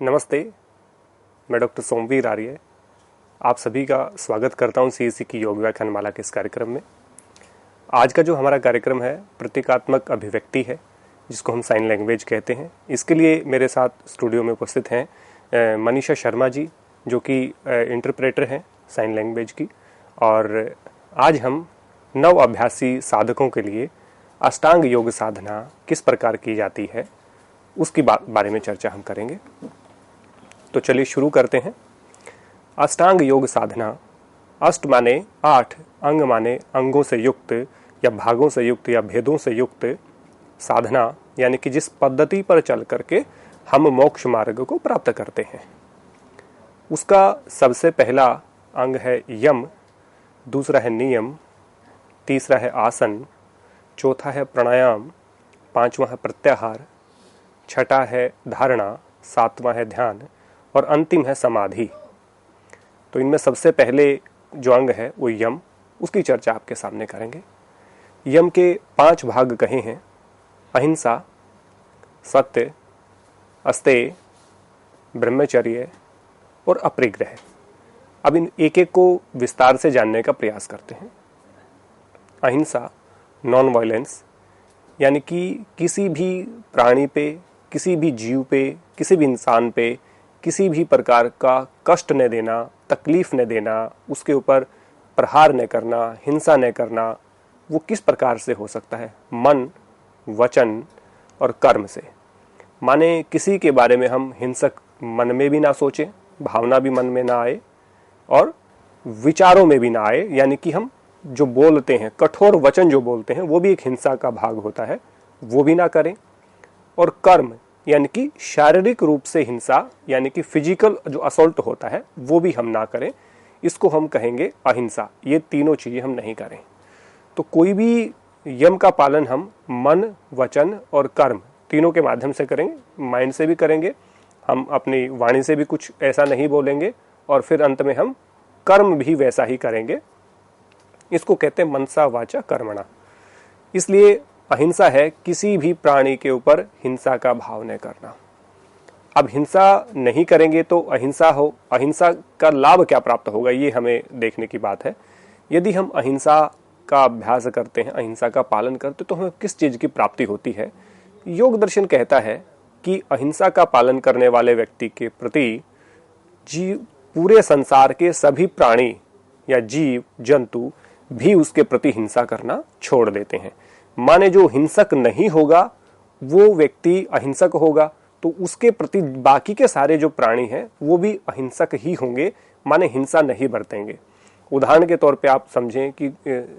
नमस्ते, मैं डॉक्टर सोमवीर आर्य आप सभी का स्वागत करता हूं सीएससी की योग व्याख्यानमाला के इस कार्यक्रम में। आज का जो हमारा कार्यक्रम है प्रतीकात्मक अभिव्यक्ति है, जिसको हम साइन लैंग्वेज कहते हैं। इसके लिए मेरे साथ स्टूडियो में उपस्थित हैं मनीषा शर्मा जी, जो कि इंटरप्रेटर हैं साइन लैंग्वेज की। और आज हम नव अभ्यासी साधकों के लिए अष्टांग योग साधना किस प्रकार की जाती है उसकी बारे में चर्चा हम करेंगे। तो चलिए शुरू करते हैं। अष्टांग योग साधना, अष्ट माने 8, अंग माने अंगों से युक्त या भागों से युक्त या भेदों से युक्त साधना, यानी कि जिस पद्धति पर चल करके हम मोक्ष मार्ग को प्राप्त करते हैं। उसका सबसे पहला अंग है यम, दूसरा है नियम, तीसरा है आसन, चौथा है प्राणायाम, पांचवा है प्रत्याहार, छठा है धारणा, सातवां है ध्यान और अंतिम है समाधि। तो इनमें सबसे पहले जो अंग है वो यम, उसकी चर्चा आपके सामने करेंगे। यम के 5 भाग कहे हैं: अहिंसा, सत्य, अस्तेय, ब्रह्मचर्य और अपरिग्रह। अब इन एक एक को विस्तार से जानने का प्रयास करते हैं। अहिंसा, नॉन वायलेंस, यानी कि किसी भी प्राणी पे, किसी भी जीव पे, किसी भी इंसान पे किसी भी प्रकार का कष्ट न देना, तकलीफ न देना, उसके ऊपर प्रहार न करना, हिंसा न करना। वो किस प्रकार से हो सकता है? मन, वचन और कर्म से। माने किसी के बारे में हम हिंसक मन में भी ना सोचें, भावना भी मन में ना आए और विचारों में भी ना आए। यानी कि हम जो बोलते हैं, कठोर वचन जो बोलते हैं, वो भी एक हिंसा का भाग होता है, वो भी ना करें। और कर्म, यानी कि शारीरिक रूप से हिंसा, यानी कि फिजिकल जो असॉल्ट होता है, वो भी हम ना करें। इसको हम कहेंगे अहिंसा। ये तीनों चीजें हम नहीं करें। तो कोई भी यम का पालन हम मन, वचन और कर्म तीनों के माध्यम से करेंगे। माइंड से भी करेंगे, हम अपनी वाणी से भी कुछ ऐसा नहीं बोलेंगे और फिर अंत में हम कर्म भी वैसा ही करेंगे। इसको कहते हैं मनसा वाचा कर्मणा। इसलिए अहिंसा है किसी भी प्राणी के ऊपर हिंसा का भाव न करना। अब हिंसा नहीं करेंगे तो अहिंसा हो, अहिंसा का लाभ क्या प्राप्त होगा, ये हमें देखने की बात है। यदि हम अहिंसा का अभ्यास करते हैं, अहिंसा का पालन करते हैं, तो हमें किस चीज की प्राप्ति होती है? योग दर्शन कहता है कि अहिंसा का पालन करने वाले व्यक्ति के प्रति पूरे संसार के सभी प्राणी या जीव जंतु भी उसके प्रति हिंसा करना छोड़ देते हैं। माने जो हिंसक नहीं होगा वो व्यक्ति अहिंसक होगा, तो उसके प्रति बाकी के सारे जो प्राणी हैं वो भी अहिंसक ही होंगे, माने हिंसा नहीं बरतेंगे। उदाहरण के तौर पे आप समझें कि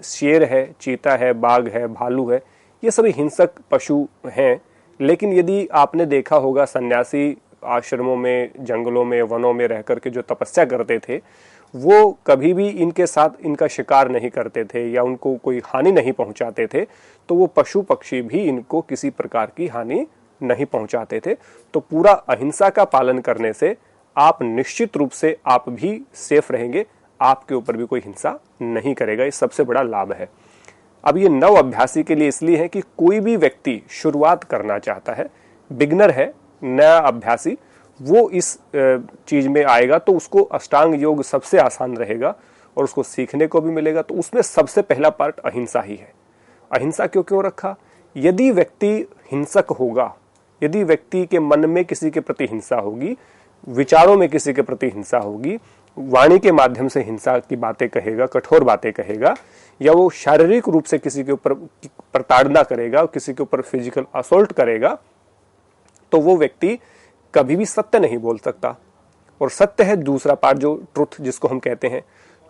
शेर है, चीता है, बाघ है, भालू है, ये सभी हिंसक पशु हैं। लेकिन यदि आपने देखा होगा सन्यासी आश्रमों में, जंगलों में, वनों में रह करके जो तपस्या करते थे, वो कभी भी इनके साथ इनका शिकार नहीं करते थे या उनको कोई हानि नहीं पहुंचाते थे। तो वो पशु पक्षी भी इनको किसी प्रकार की हानि नहीं पहुंचाते थे। तो पूरा अहिंसा का पालन करने से आप निश्चित रूप से आप भी सेफ रहेंगे, आपके ऊपर भी कोई हिंसा नहीं करेगा। ये सबसे बड़ा लाभ है। अब ये नव अभ्यासी के लिए इसलिए है कि कोई भी व्यक्ति शुरुआत करना चाहता है, बिगनर है, नया अभ्यासी, वो इस चीज में आएगा तो उसको अष्टांग योग सबसे आसान रहेगा और उसको सीखने को भी मिलेगा। तो उसमें सबसे पहला पार्ट अहिंसा ही है। अहिंसा क्यों रखा? यदि व्यक्ति हिंसक होगा, यदि व्यक्ति के मन में किसी के प्रति हिंसा होगी, विचारों में किसी के प्रति हिंसा होगी, वाणी के माध्यम से हिंसा की बातें कहेगा, कठोर बातें कहेगा, या वो शारीरिक रूप से किसी के ऊपर प्रताड़ना करेगा, किसी के ऊपर फिजिकल असॉल्ट करेगा, तो वो व्यक्ति कभी भी सत्य नहीं बोल सकता। और सत्य है दूसरा पार्ट, जो ट्रुथ जिसको हम कहते हैं।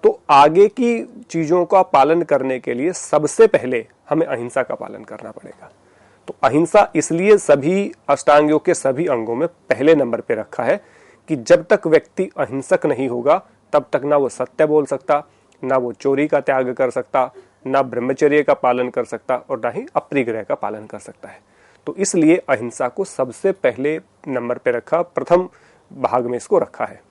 तो आगे की चीजों का पालन करने के लिए सबसे पहले हमें अहिंसा का पालन करना पड़ेगा। तो अहिंसा इसलिए सभी अष्टांग योग के सभी अंगों में पहले नंबर पे रखा है कि जब तक व्यक्ति अहिंसक नहीं होगा तब तक ना वो सत्य बोल सकता, ना वो चोरी का त्याग कर सकता, ना ब्रह्मचर्य का पालन कर सकता और ना ही अपरिग्रह का पालन कर सकता है। तो इसलिए अहिंसा को सबसे पहले नंबर पे रखा, प्रथम भाग में इसको रखा है।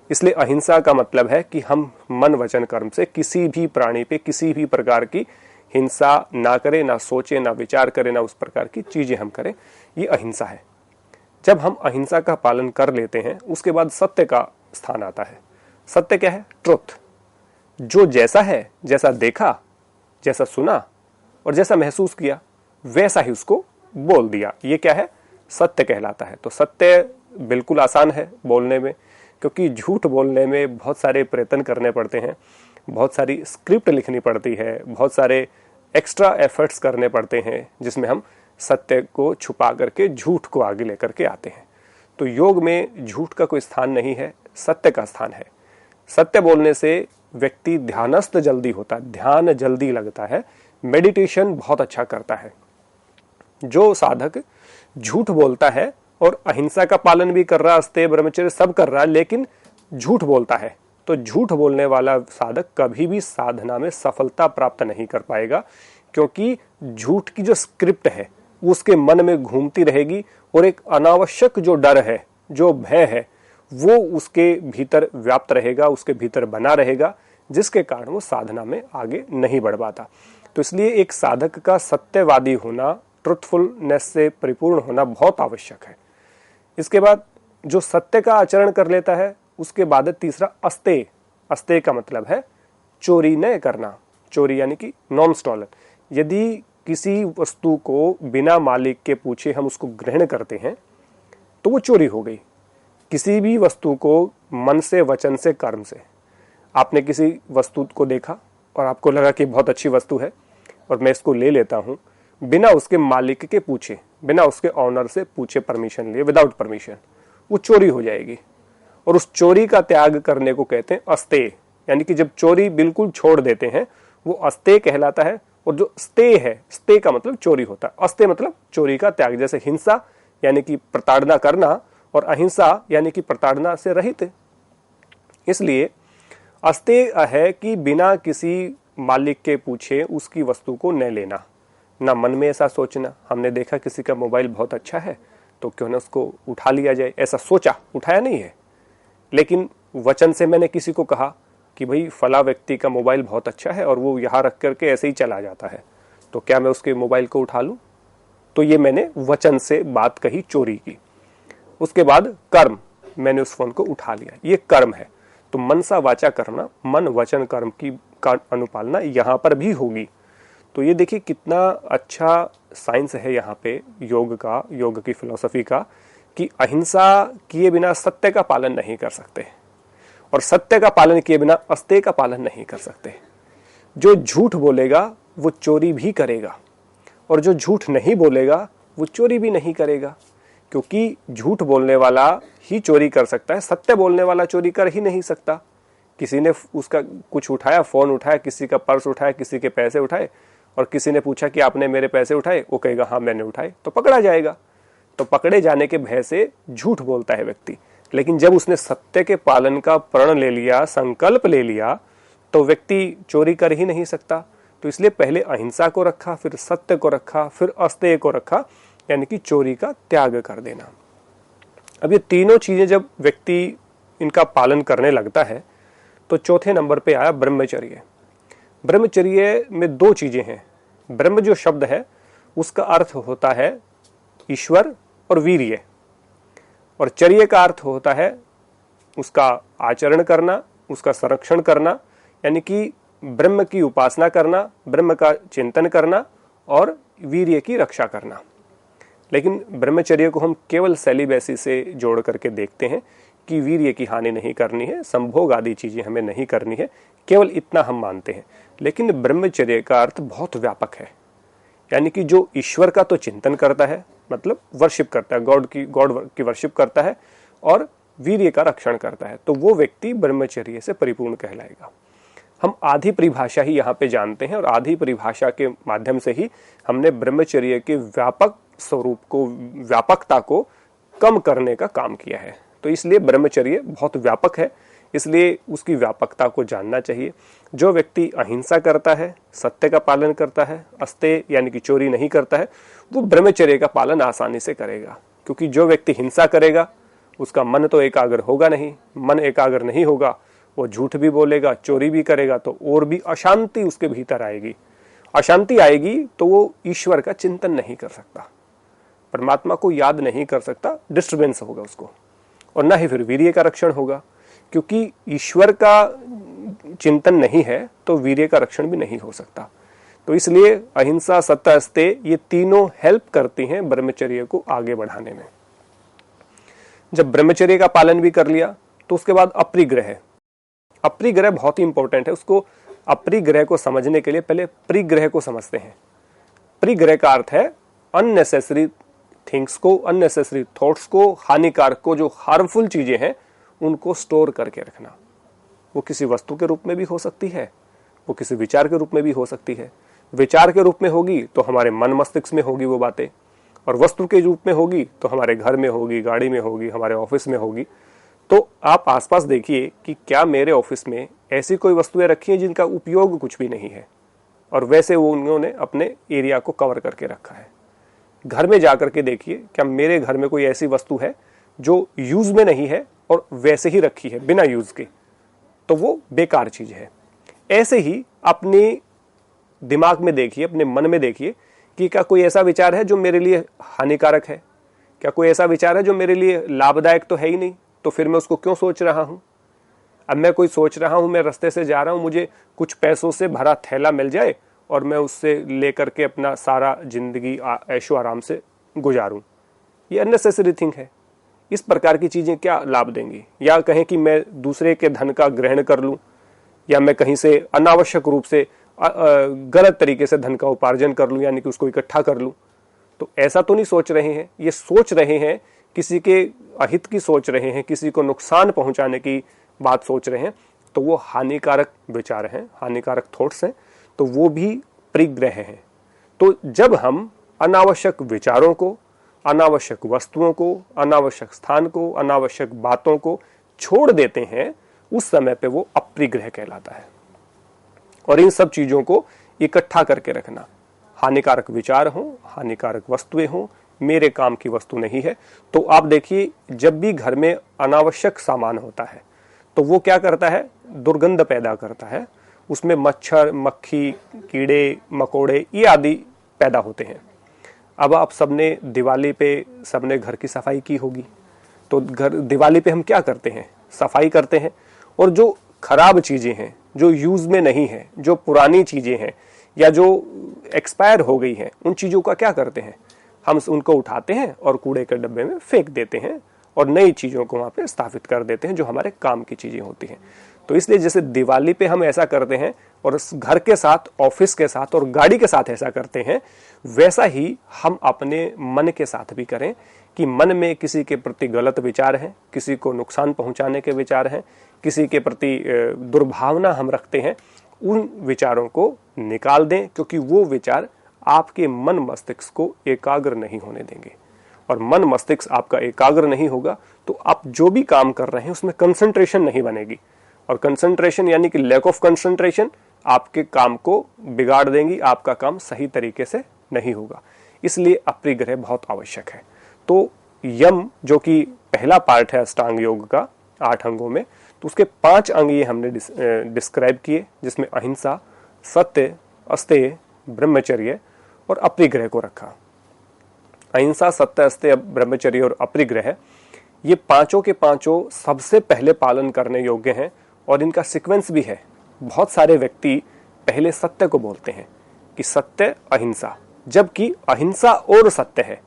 इसलिए अहिंसा का मतलब है कि हम मन वचन कर्म से किसी भी प्राणी पे किसी भी प्रकार की हिंसा ना करें, ना सोचे, ना विचार करें, ना उस प्रकार की चीजें हम करें। ये अहिंसा है। जब हम अहिंसा का पालन कर लेते हैं उसके बाद सत्य का स्थान आता है। सत्य क्या है? ट्रुथ। जो जैसा है, जैसा देखा, जैसा सुना और जैसा महसूस किया वैसा ही उसको बोल दिया, ये क्या है? सत्य कहलाता है। तो सत्य बिल्कुल आसान है बोलने में, क्योंकि झूठ बोलने में बहुत सारे प्रयत्न करने पड़ते हैं, बहुत सारी स्क्रिप्ट लिखनी पड़ती है, बहुत सारे एक्स्ट्रा एफर्ट्स करने पड़ते हैं, जिसमें हम सत्य को छुपा करके झूठ को आगे लेकर के आते हैं। तो योग में झूठ का कोई स्थान नहीं है, सत्य का स्थान है। सत्य बोलने से व्यक्ति ध्यानस्थ जल्दी होता है, ध्यान जल्दी लगता है, मेडिटेशन बहुत अच्छा करता है। जो साधक झूठ बोलता है और अहिंसा का पालन भी कर रहा, अस्तेय ब्रह्मचर्य सब कर रहा है, लेकिन झूठ बोलता है, तो झूठ बोलने वाला साधक कभी भी साधना में सफलता प्राप्त नहीं कर पाएगा, क्योंकि झूठ की जो स्क्रिप्ट है उसके मन में घूमती रहेगी और एक अनावश्यक जो डर है, जो भय है, वो उसके भीतर व्याप्त रहेगा, उसके भीतर बना रहेगा, जिसके कारण वो साधना में आगे नहीं बढ़ पाता। तो इसलिए एक साधक का सत्यवादी होना, ट्रुथफुलनेस से परिपूर्ण होना बहुत आवश्यक है। इसके बाद जो सत्य का आचरण कर लेता है, उसके बाद तीसरा अस्तेय। अस्तेय का मतलब है चोरी न करना। चोरी यानी कि नॉन स्टॉलन। यदि किसी वस्तु को बिना मालिक के पूछे हम उसको ग्रहण करते हैं तो वो चोरी हो गई। किसी भी वस्तु को मन से, वचन से, कर्म से, आपने किसी वस्तु को देखा और आपको लगा कि बहुत अच्छी वस्तु है और मैं इसको ले लेता हूं, बिना उसके मालिक के पूछे, बिना उसके ऑनर से पूछे, परमिशन लिए, विदाउट परमिशन, वो चोरी हो जाएगी। और उस चोरी का त्याग करने को कहते हैं अस्तेय। यानी कि जब चोरी बिल्कुल छोड़ देते हैं वो अस्तेय कहलाता है। और जो स्तेय है, स्तेय का मतलब चोरी होता है, अस्तेय मतलब चोरी का त्याग। जैसे हिंसा यानी कि प्रताड़ना करना और अहिंसा यानी कि प्रताड़ना से रहित। इसलिए अस्तेय है कि बिना किसी मालिक के पूछे उसकी वस्तु को न लेना, ना मन में ऐसा सोचना, हमने देखा किसी का मोबाइल बहुत अच्छा है तो क्यों ना उसको उठा लिया जाए, ऐसा सोचा, उठाया नहीं है। लेकिन वचन से मैंने किसी को कहा कि भाई फला व्यक्ति का मोबाइल बहुत अच्छा है और वो यहाँ रख करके ऐसे ही चला जाता है, तो क्या मैं उसके मोबाइल को उठा लूं? तो ये मैंने वचन से बात कही, चोरी की। उसके बाद कर्म, मैंने उस फोन को उठा लिया, ये कर्म है। तो मनसा वाचा करना, मन वचन कर्म की का अनुपालना यहाँ पर भी होगी। तो ये देखिए कितना अच्छा साइंस है यहाँ पे योग का, योग की फिलॉसफी का, कि अहिंसा किए बिना सत्य का पालन नहीं कर सकते और सत्य का पालन किए बिना अस्तेय का पालन नहीं कर सकते। जो झूठ बोलेगा वो चोरी भी करेगा और जो झूठ नहीं बोलेगा वो चोरी भी नहीं करेगा, क्योंकि झूठ बोलने वाला ही चोरी कर सकता है, सत्य बोलने वाला चोरी कर ही नहीं सकता। किसी ने उसका कुछ उठाया, फोन उठाया, किसी का पर्स उठाया, किसी के पैसे उठाए और किसी ने पूछा कि आपने मेरे पैसे उठाए, वो कहेगा हाँ मैंने उठाए, तो पकड़ा जाएगा। तो पकड़े जाने के भय से झूठ बोलता है व्यक्ति। लेकिन जब उसने सत्य के पालन का प्रण ले लिया, संकल्प ले लिया, तो व्यक्ति चोरी कर ही नहीं सकता। तो इसलिए पहले अहिंसा को रखा, फिर सत्य को रखा, फिर अस्तेय को रखा, यानी कि चोरी का त्याग कर देना। अब ये तीनों चीजें जब व्यक्ति इनका पालन करने लगता है तो चौथे नंबर पे आया ब्रह्मचर्य। ब्रह्मचर्य में दो चीजें हैं। ब्रह्म जो शब्द है उसका अर्थ होता है ईश्वर और वीर्य, और चर्य का अर्थ होता है उसका आचरण करना, उसका संरक्षण करना, यानी कि ब्रह्म की उपासना करना, ब्रह्म का चिंतन करना और वीर्य की रक्षा करना। लेकिन ब्रह्मचर्य को हम केवल सेलिबेसी से जोड़ करके देखते हैं कि वीर्य की हानि नहीं करनी है, संभोग आदि चीजें हमें नहीं करनी है, केवल इतना हम मानते हैं। लेकिन ब्रह्मचर्य का अर्थ बहुत व्यापक है, यानी कि जो ईश्वर का तो चिंतन करता है, मतलब वर्शिप करता है, गॉड की वर्शिप करता है और वीर्य का रक्षण करता है, तो वो व्यक्ति ब्रह्मचर्य से परिपूर्ण कहलाएगा। हम आधी परिभाषा ही यहाँ पे जानते हैं और आधी परिभाषा के माध्यम से ही हमने ब्रह्मचर्य के व्यापक स्वरूप को, व्यापकता को कम करने का काम किया है। तो इसलिए ब्रह्मचर्य बहुत व्यापक है, इसलिए उसकी व्यापकता को जानना चाहिए। जो व्यक्ति अहिंसा करता है, सत्य का पालन करता है, अस्तेय यानी कि चोरी नहीं करता है, वो ब्रह्मचर्य का पालन आसानी से करेगा। क्योंकि जो व्यक्ति हिंसा करेगा उसका मन तो एकाग्र होगा नहीं, मन एकाग्र नहीं होगा, वो झूठ भी बोलेगा, चोरी भी करेगा, तो और भी अशांति उसके भीतर आएगी। अशांति आएगी तो वो ईश्वर का चिंतन नहीं कर सकता। परमात्मा को याद नहीं कर सकता, डिस्टर्बेंस होगा उसको, और ना ही फिर वीर्य का रक्षण होगा, क्योंकि ईश्वर का चिंतन नहीं है तो वीर्य का रक्षण भी नहीं हो सकता। तो इसलिए अहिंसा, सत्य, अस्तेय ये तीनों हेल्प करती हैं ब्रह्मचर्य को आगे बढ़ाने में। जब ब्रह्मचर्य का पालन भी कर लिया तो उसके बाद अपरिग्रह। अपरिग्रह बहुत ही इंपॉर्टेंट है। उसको अपरिग्रह को समझने के लिए पहले परिग्रह को समझते हैं। परिग्रह का अर्थ है अननेसेसरी थिंग्स को, अननेसेसरी थॉट्स को, हानिकारक को, जो हार्मफुल चीजें हैं उनको स्टोर करके रखना। वो किसी वस्तु के रूप में भी हो सकती है, वो किसी विचार के रूप में भी हो सकती है। विचार के रूप में होगी तो हमारे मन मस्तिष्क में होगी वो बातें, और वस्तु के रूप में होगी तो हमारे घर में होगी, गाड़ी में होगी, हमारे ऑफिस में होगी। तो आप आसपास देखिए कि क्या मेरे ऑफिस में ऐसी कोई वस्तुएं रखी हैं जिनका उपयोग कुछ भी नहीं है, और वैसे वो उन्होंने अपने एरिया को कवर करके रखा है। घर में जाकर के देखिए क्या मेरे घर में कोई ऐसी वस्तु है जो यूज में नहीं है और वैसे ही रखी है बिना यूज के, तो वो बेकार चीज है। ऐसे ही अपने दिमाग में देखिए, अपने मन में देखिए कि क्या कोई ऐसा विचार है जो मेरे लिए हानिकारक है, क्या कोई ऐसा विचार है जो मेरे लिए लाभदायक तो है ही नहीं, तो फिर मैं उसको क्यों सोच रहा हूं। अब मैं कोई सोच रहा हूं, मैं रास्ते से जा रहा हूं, मुझे कुछ पैसों से भरा थैला मिल जाए और मैं उससे लेकर के अपना सारा जिंदगी ऐशो आराम से गुजारूं, ये अननेसेसरी थिंग है। इस प्रकार की चीजें क्या लाभ देंगी। या कहें कि मैं दूसरे के धन का ग्रहण कर लूं, या मैं कहीं से अनावश्यक रूप से गलत तरीके से धन का उपार्जन कर लूं, यानी कि उसको इकट्ठा कर लूं, तो ऐसा तो नहीं सोच रहे हैं। ये सोच रहे हैं किसी के अहित की सोच रहे हैं, किसी को नुकसान पहुंचाने की बात सोच रहे हैं, तो वो हानिकारक विचार हैं, हानिकारक थॉट्स हैं, तो वो भी परिग्रह हैं। तो जब हम अनावश्यक विचारों को, अनावश्यक वस्तुओं को, अनावश्यक स्थान को, अनावश्यक बातों को छोड़ देते हैं, उस समय पे वो अपरिग्रह कहलाता है। और इन सब चीजों को इकट्ठा करके रखना, हानिकारक विचार हो, हानिकारक वस्तुएं हो, मेरे काम की वस्तु नहीं है। तो आप देखिए जब भी घर में अनावश्यक सामान होता है तो वो क्या करता है, दुर्गंध पैदा करता है, उसमें मच्छर, मक्खी, कीड़े मकोड़े ये आदि पैदा होते हैं। अब आप सबने दिवाली पे सबने घर की सफाई की होगी, तो घर दिवाली पे हम क्या करते हैं, सफाई करते हैं, और जो खराब चीजें हैं, जो यूज में नहीं है, जो पुरानी चीजें हैं या जो एक्सपायर हो गई हैं, उन चीजों का क्या करते हैं, हम उनको उठाते हैं और कूड़े के डब्बे में फेंक देते हैं और नई चीजों को वहां पे स्थापित कर देते हैं जो हमारे काम की चीजें होती हैं। तो इसलिए जैसे दिवाली पे हम ऐसा करते हैं और घर के साथ, ऑफिस के साथ और गाड़ी के साथ ऐसा करते हैं, वैसा ही हम अपने मन के साथ भी करें कि मन में किसी के प्रति गलत विचार हैं, किसी को नुकसान पहुंचाने के विचार हैं, किसी के प्रति दुर्भावना हम रखते हैं, उन विचारों को निकाल दें, क्योंकि वो विचार आपके मन मस्तिष्क को एकाग्र नहीं होने देंगे। और मन मस्तिष्क आपका एकाग्र नहीं होगा तो आप जो भी काम कर रहे हैं उसमें कंसंट्रेशन नहीं बनेगी, और कंसंट्रेशन यानी कि लैक ऑफ कंसंट्रेशन आपके काम को बिगाड़ देंगी, आपका काम सही तरीके से नहीं होगा। इसलिए अपरिग्रह बहुत आवश्यक है। तो यम जो कि पहला पार्ट है अष्टांग योग का 8 अंगों में, तो उसके 5 अंग ये हमने डिस्क्राइब किए, जिसमें अहिंसा, सत्य, अस्तेय, ब्रह्मचर्य और अपरिग्रह को रखा। अहिंसा, सत्य, अस्तेय, ब्रह्मचर्य और अपरिग्रह ये पांचों के पांचों सबसे पहले पालन करने योग्य हैं, और इनका सीक्वेंस भी है। बहुत सारे व्यक्ति पहले सत्य को बोलते हैं कि सत्य अहिंसा, जबकि अहिंसा और सत्य है,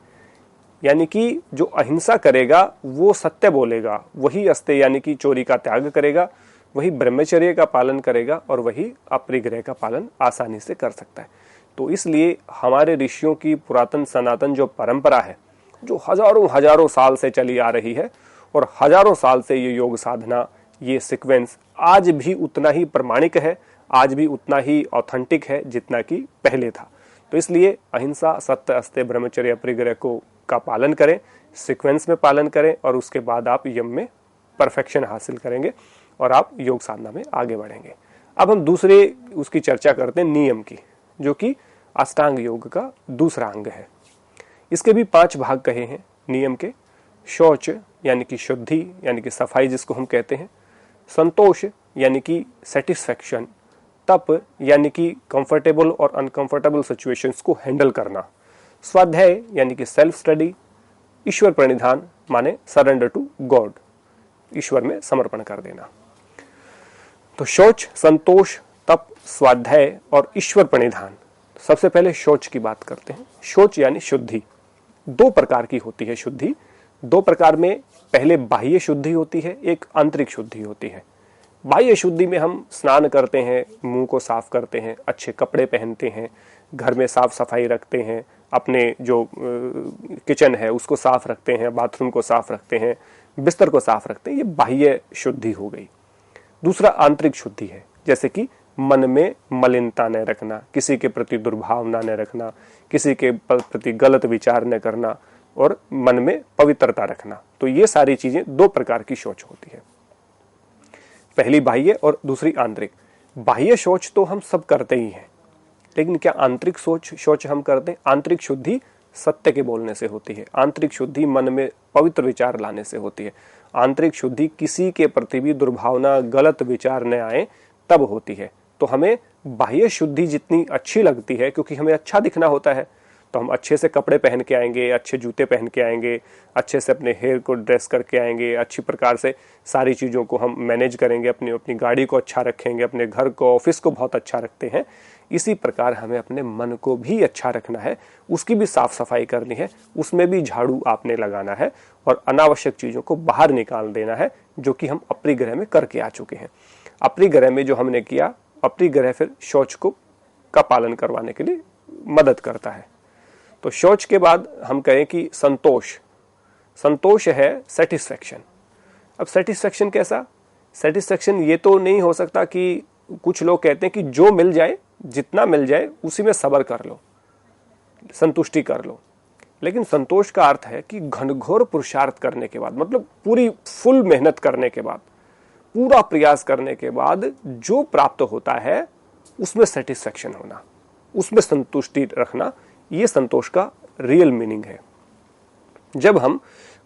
यानी कि जो अहिंसा करेगा वो सत्य बोलेगा, वही अस्तेय यानी कि चोरी का त्याग करेगा, वही ब्रह्मचर्य का पालन करेगा, और वही अपरिग्रह का पालन आसानी से कर सकता है। तो इसलिए हमारे ऋषियों की पुरातन सनातन जो परंपरा है, जो हजारों हजारों साल से चली आ रही है, और हजारों साल से ये योग साधना, ये सीक्वेंस आज भी उतना ही प्रमाणिक है, आज भी उतना ही ऑथेंटिक है जितना कि पहले था। तो इसलिए अहिंसा, सत्य, अस्तेय, ब्रह्मचर्य, अपरिग्रह को का पालन करें, सीक्वेंस में पालन करें, और उसके बाद आप यम में परफेक्शन हासिल करेंगे और आप योग साधना में आगे बढ़ेंगे। अब हम दूसरे उसकी चर्चा करते हैं, नियम की, जो कि अष्टांग योग का दूसरा अंग है। इसके भी 5 भाग कहे हैं नियम के। शौच यानी कि शुद्धि, यानी कि सफाई जिसको हम कहते हैं। संतोष यानी कि सेटिस्फैक्शन। तप यानी कि कंफर्टेबल और अनकंफर्टेबल सिचुएशंस को हैंडल करना। स्वाध्याय यानी कि सेल्फ स्टडी, ईश्वर प्रणिधान माने सरेंडर टू गॉड, ईश्वर में समर्पण कर देना। तो शौच, संतोष, तप, स्वाध्याय और ईश्वर प्रणिधान। सबसे पहले शौच की बात करते हैं। शौच यानी शुद्धि। दो प्रकार की होती है शुद्धि। दो प्रकार में पहले बाह्य शुद्धि होती है, एक आंतरिक शुद्धि होती है। बाह्य शुद्धि में हम स्नान करते हैं, मुंह को साफ करते हैं, अच्छे कपड़े पहनते हैं, घर में साफ सफाई रखते हैं, अपने जो किचन है उसको साफ रखते हैं, बाथरूम को साफ रखते हैं, बिस्तर को साफ रखते हैं। ये बाह्य शुद्धि हो गई। दूसरा आंतरिक शुद्धि है, जैसे कि मन में मलिनता न रखना, किसी के प्रति दुर्भावना न रखना, किसी के प्रति गलत विचार न करना और मन में पवित्रता रखना। तो ये सारी चीजें दो प्रकार की शौच होती है, पहली बाह्य और दूसरी आंतरिक। बाह्य शौच तो हम सब करते ही हैं, लेकिन क्या आंतरिक शौच हम करते हैं? आंतरिक शुद्धि सत्य के बोलने से होती है, आंतरिक शुद्धि मन में पवित्र विचार लाने से होती है, आंतरिक शुद्धि किसी के प्रति भी दुर्भावना, गलत विचार न आए तब होती है। तो हमें बाह्य शुद्धि जितनी अच्छी लगती है, क्योंकि हमें अच्छा दिखना होता है, तो हम अच्छे से कपड़े पहन के आएंगे, अच्छे जूते पहन के आएंगे, अच्छे से अपने हेयर को ड्रेस करके आएंगे, अच्छी प्रकार से सारी चीज़ों को हम मैनेज करेंगे, अपनी गाड़ी को अच्छा रखेंगे, अपने घर को, ऑफिस को बहुत अच्छा रखते हैं। इसी प्रकार हमें अपने मन को भी अच्छा रखना है, उसकी भी साफ सफाई करनी है, उसमें भी झाड़ू आपने लगाना है और अनावश्यक चीज़ों को बाहर निकाल देना है, जो कि हम अपरिग्रह में करके आ चुके हैं। अपरिग्रह में जो हमने किया, अपरिग्रह फिर शौच का पालन करवाने के लिए मदद करता है। तो शौच के बाद हम कहें कि संतोष। संतोष है सेटिस्फेक्शन। अब सेटिस्फेक्शन कैसा? सेटिस्फेक्शन ये तो नहीं हो सकता कि कुछ लोग कहते हैं कि जो मिल जाए, जितना मिल जाए उसी में सब्र कर लो, संतुष्टि कर लो। लेकिन संतोष का अर्थ है कि घनघोर पुरुषार्थ करने के बाद, मतलब पूरी फुल मेहनत करने के बाद, पूरा प्रयास करने के बाद जो प्राप्त होता है उसमें सेटिस्फेक्शन होना, उसमें संतुष्टि रखना, ये संतोष का रियल मीनिंग है। जब हम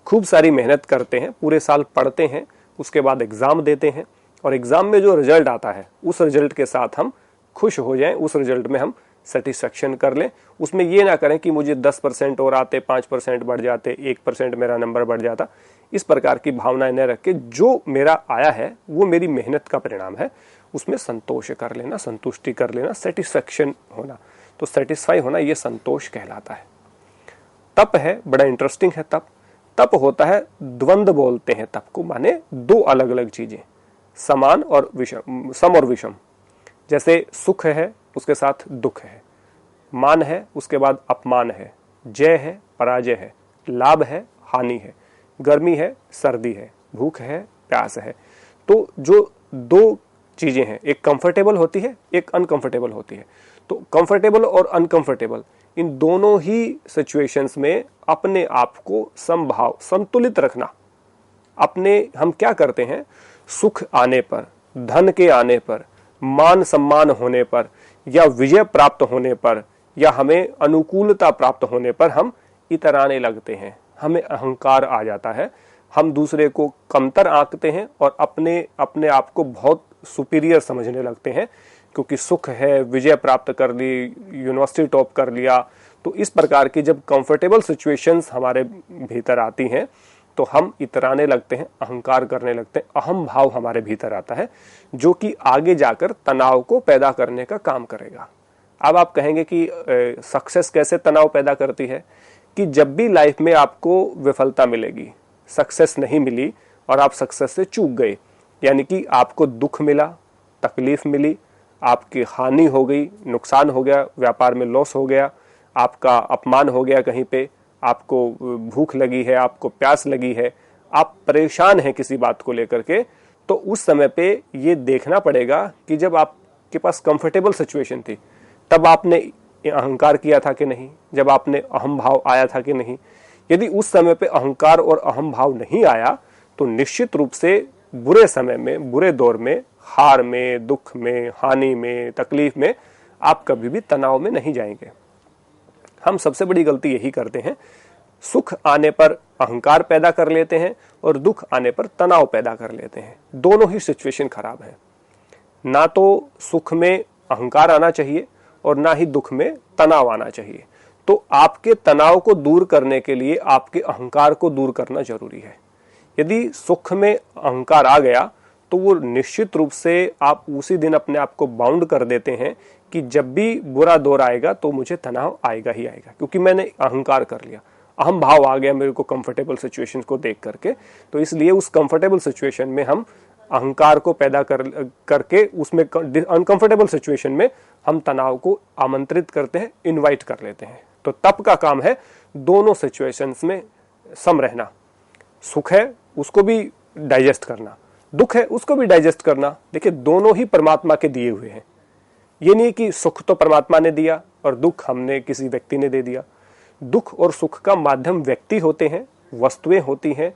खूब सारी मेहनत करते हैं, पूरे साल पढ़ते हैं, उसके बाद एग्जाम देते हैं और एग्जाम में जो रिजल्ट आता है उस रिजल्ट के साथ हम खुश हो जाएं, उस रिजल्ट में हम सेटिस्फेक्शन कर लें, उसमें ये ना करें कि मुझे 10% और आते, 5% बढ़ जाते, 1% मेरा नंबर बढ़ जाता। इस प्रकार की भावनाएं न रख के जो मेरा आया है वो मेरी मेहनत का परिणाम है, उसमें संतोष कर लेना, संतुष्टि कर लेना, सेटिस्फेक्शन होना। तो सेटिस्फाई होना ये संतोष कहलाता है। तप है, बड़ा इंटरेस्टिंग है तप। तप होता है, द्वंद्व बोलते हैं तप को, माने दो अलग अलग चीजें, समान और विषम, सम और विषम। जैसे सुख है उसके साथ दुख है, मान है उसके बाद अपमान है, जय है पराजय है, लाभ है हानि है, गर्मी है सर्दी है, भूख है प्यास है। तो जो दो चीजें हैं, एक कंफर्टेबल होती है, एक अनकंफर्टेबल होती है। तो कंफर्टेबल और अनकंफर्टेबल, इन दोनों ही सिचुएशंस में अपने आप को समभाव, संतुलित रखना। अपने हम क्या करते हैं, सुख आने पर, धन के आने पर, मान सम्मान होने पर या विजय प्राप्त होने पर या हमें अनुकूलता प्राप्त होने पर हम इतराने लगते हैं, हमें अहंकार आ जाता है, हम दूसरे को कमतर आंकते हैं और अपने आप को बहुत सुपीरियर समझने लगते हैं, क्योंकि सुख है, विजय प्राप्त कर ली, यूनिवर्सिटी टॉप कर लिया। तो इस प्रकार की जब कंफर्टेबल सिचुएशंस हमारे भीतर आती हैं तो हम इतराने लगते हैं, अहंकार करने लगते हैं, अहम भाव हमारे भीतर आता है, जो कि आगे जाकर तनाव को पैदा करने का काम करेगा। अब आप कहेंगे कि सक्सेस कैसे तनाव पैदा करती है? कि जब भी लाइफ में आपको विफलता मिलेगी, सक्सेस नहीं मिली और आप सक्सेस से चूक गए, यानी कि आपको दुख मिला, तकलीफ मिली, आपकी हानि हो गई, नुकसान हो गया, व्यापार में लॉस हो गया, आपका अपमान हो गया कहीं पे, आपको भूख लगी है, आपको प्यास लगी है, आप परेशान हैं किसी बात को लेकर के, तो उस समय पे ये देखना पड़ेगा कि जब आपके पास कंफर्टेबल सिचुएशन थी तब आपने अहंकार किया था कि नहीं, जब आपने अहम भाव आया था कि नहीं। यदि उस समय पे अहंकार और अहम भाव नहीं आया तो निश्चित रूप से बुरे समय में, बुरे दौर में, हार में, दुख में, हानि में, तकलीफ में आप कभी भी तनाव में नहीं जाएंगे। हम सबसे बड़ी गलती यही करते हैं, सुख आने पर अहंकार पैदा कर लेते हैं और दुख आने पर तनाव पैदा कर लेते हैं। दोनों ही सिचुएशन खराब है। ना तो सुख में अहंकार आना चाहिए और ना ही दुख में तनाव आना चाहिए। तो आपके तनाव को दूर करने के लिए आपके अहंकार को दूर करना जरूरी है। यदि सुख में अहंकार आ गया तो वो निश्चित रूप से आप उसी दिन अपने आप को बाउंड कर देते हैं कि जब भी बुरा दौर आएगा तो मुझे तनाव आएगा ही आएगा, क्योंकि मैंने अहंकार कर लिया, अहम भाव आ गया मेरे को कंफर्टेबल सिचुएशन को देख करके। तो इसलिए उस कंफर्टेबल सिचुएशन में हम अहंकार को पैदा करके उसमें अनकंफर्टेबल सिचुएशन में हम तनाव को आमंत्रित करते हैं, इनवाइट कर लेते हैं। तो तप का काम है दोनों सिचुएशंस में सम रहना। सुख है उसको भी डाइजेस्ट करना, दुख है उसको भी डाइजेस्ट करना। देखिए दोनों ही परमात्मा के दिए हुए हैं। ये नहीं कि सुख तो परमात्मा ने दिया और दुख हमने किसी व्यक्ति ने दे दिया। दुख और सुख का माध्यम व्यक्ति होते हैं, वस्तुएं होती हैं,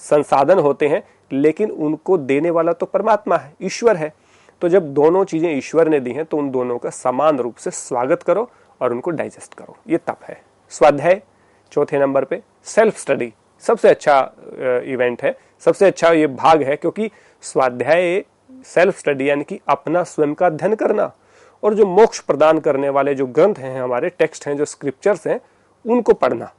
संसाधन होते हैं, लेकिन उनको देने वाला तो परमात्मा है, ईश्वर है। तो जब दोनों चीजें ईश्वर ने दी हैं तो उन दोनों का समान रूप से स्वागत करो और उनको डाइजेस्ट करो। ये तप है। स्वाध्याय चौथे नंबर पे सेल्फ स्टडी सबसे अच्छा इवेंट है, सबसे अच्छा ये भाग है, क्योंकि स्वाध्याय सेल्फ स्टडी यानी कि अपना स्वयं का अध्ययन करना, और जो मोक्ष प्रदान करने वाले जो ग्रंथ हैं, हमारे टेक्स्ट हैं, जो स्क्रिप्चर्स हैं, उनको पढ़ना,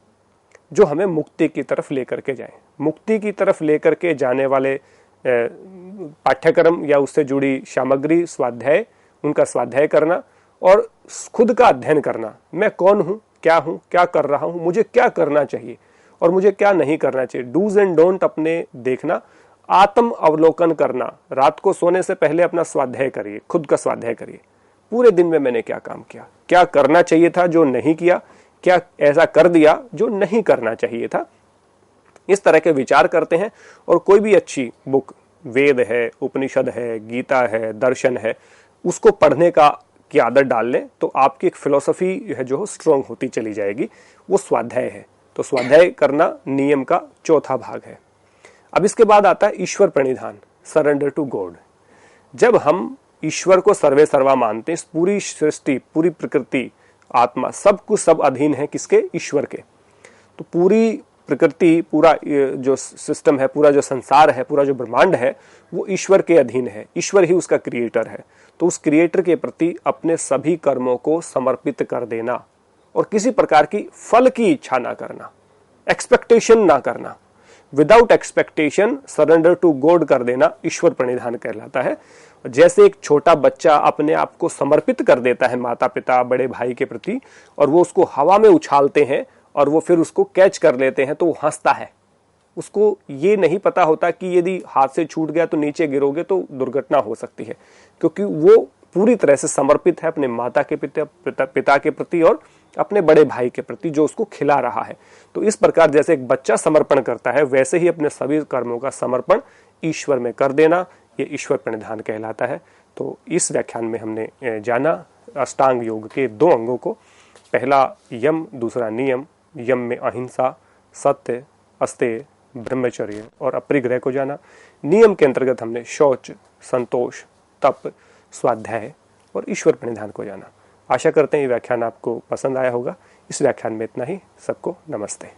जो हमें मुक्ति की तरफ लेकर के जाए। मुक्ति की तरफ लेकर के जाने वाले पाठ्यक्रम या उससे जुड़ी सामग्री, स्वाध्याय, उनका स्वाध्याय करना और खुद का अध्ययन करना। मैं कौन हूं, क्या कर रहा हूं, मुझे क्या करना चाहिए और मुझे क्या नहीं करना चाहिए। डूज एंड डोंट अपने देखना, आत्म अवलोकन करना। रात को सोने से पहले अपना स्वाध्याय करिए, खुद का स्वाध्याय करिए। पूरे दिन में मैंने क्या काम किया, क्या करना चाहिए था जो नहीं किया, क्या ऐसा कर दिया जो नहीं करना चाहिए था। इस तरह के विचार करते हैं। और कोई भी अच्छी बुक, वेद है, उपनिषद है, गीता है, दर्शन है, उसको पढ़ने की आदत डाल लें तो आपकी एक फिलॉसफी है जो स्ट्रांग होती चली जाएगी। वो स्वाध्याय है। तो स्वाध्याय करना नियम का चौथा भाग है। अब इसके बाद आता है ईश्वर प्रणिधान, सरेंडर टू गॉड। जब हम ईश्वर को सर्वे सर्वा मानते हैं, पूरी सृष्टि, पूरी प्रकृति, आत्मा, सब कुछ सब अधीन है किसके? ईश्वर के। तो पूरी प्रकृति, पूरा जो सिस्टम है, पूरा जो संसार है, पूरा जो ब्रह्मांड है, वो ईश्वर के अधीन है। ईश्वर ही उसका क्रिएटर है। तो उस क्रिएटर के प्रति अपने सभी कर्मों को समर्पित कर देना और किसी प्रकार की फल की इच्छा ना करना, एक्सपेक्टेशन ना करना। Without expectation surrender to God कर देना ईश्वर प्रणिधान कहलाता है। जैसे एक छोटा बच्चा अपने आप को समर्पित कर देता है माता पिता, बड़े भाई के प्रति, और वो उसको हवा में उछालते हैं और वो फिर उसको कैच कर लेते हैं तो वो हंसता है। उसको ये नहीं पता होता कि यदि हाथ से छूट गया तो नीचे गिरोगे तो दुर्घटना हो सकती है, क्योंकि वो पूरी तरह से समर्पित है अपने माता के पिता के प्रति और अपने बड़े भाई के प्रति जो उसको खिला रहा है। तो इस प्रकार जैसे एक बच्चा समर्पण करता है, वैसे ही अपने सभी कर्मों का समर्पण ईश्वर में कर देना, ये ईश्वर प्रणिधान कहलाता है। तो इस व्याख्यान में हमने जाना अष्टांग योग के 2 अंगों को। पहला यम, दूसरा नियम। यम में अहिंसा, सत्य, अस्तेय, ब्रह्मचर्य और अपरिग्रह को जाना। नियम के अंतर्गत हमने शौच, संतोष, तप, स्वाध्याय और ईश्वर प्रणिधान को जाना। आशा करते हैं ये व्याख्यान आपको पसंद आया होगा। इस व्याख्यान में इतना ही। सबको नमस्ते।